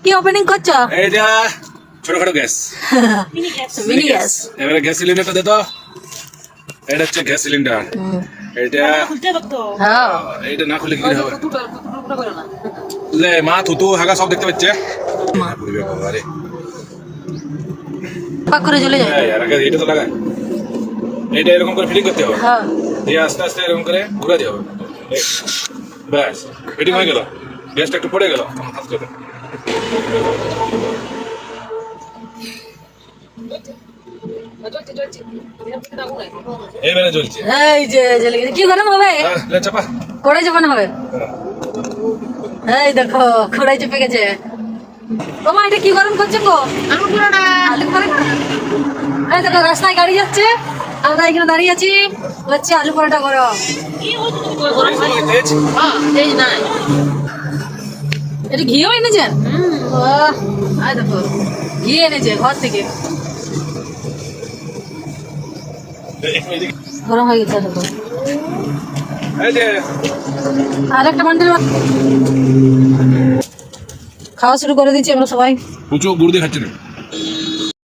কি ওপেনিং করছো? এটা ছোটখাটো গ্যাস, মিনি গ্যাস। এবারে গ্যাস সিলিন্ডারটা দে তো। এটা হচ্ছে গ্যাস সিলিন্ডার। এটা হ্যাঁ এটা না খুলে কি হবে? লে মা থুতু হাগা সব দেখতে পাচ্ছে। পুরবে বাবা রে। পাক করে চলে যায়। এই আগে এটা তো লাগা। এটা এরকম করে ফিটিং করতে হবে। হ্যাঁ দিয়ে আস্তে আস্তে এরকম করে ঘুরে যাবে। ব্যাস ফিটিং হয়ে গেল। গ্যাসটা একটু পড়ে গেল আমার হাত থেকে। এইবারে জ্বলছে। এই যে জ্বলে গেছে। কি গরম হবে? লে চাপা। কড়াই চাপানো হবে। এই দেখো কড়াই চেপে গেছে। তোমার এটা কি গরম করছে গো? আলু পরোটা। আলু পরোটা। এই দেখো রাস্তায় গাড়ি যাচ্ছে, আমরা এখানে দাঁড়িয়ে আছি, বলছে আলু পরোটা করো। তেজ। এই নাই। এটা ঘিও এনেছেন? বাহ, এই দেখো ঘি এনেছে ঘর থেকে। গরম হয়ে গেছে দেখো। এই যে আর একটা বান্ডেল খাওয়া শুরু করে দিচ্ছি আমরা সবাই। কুচো গুড় দিয়ে খাচ্ছি না।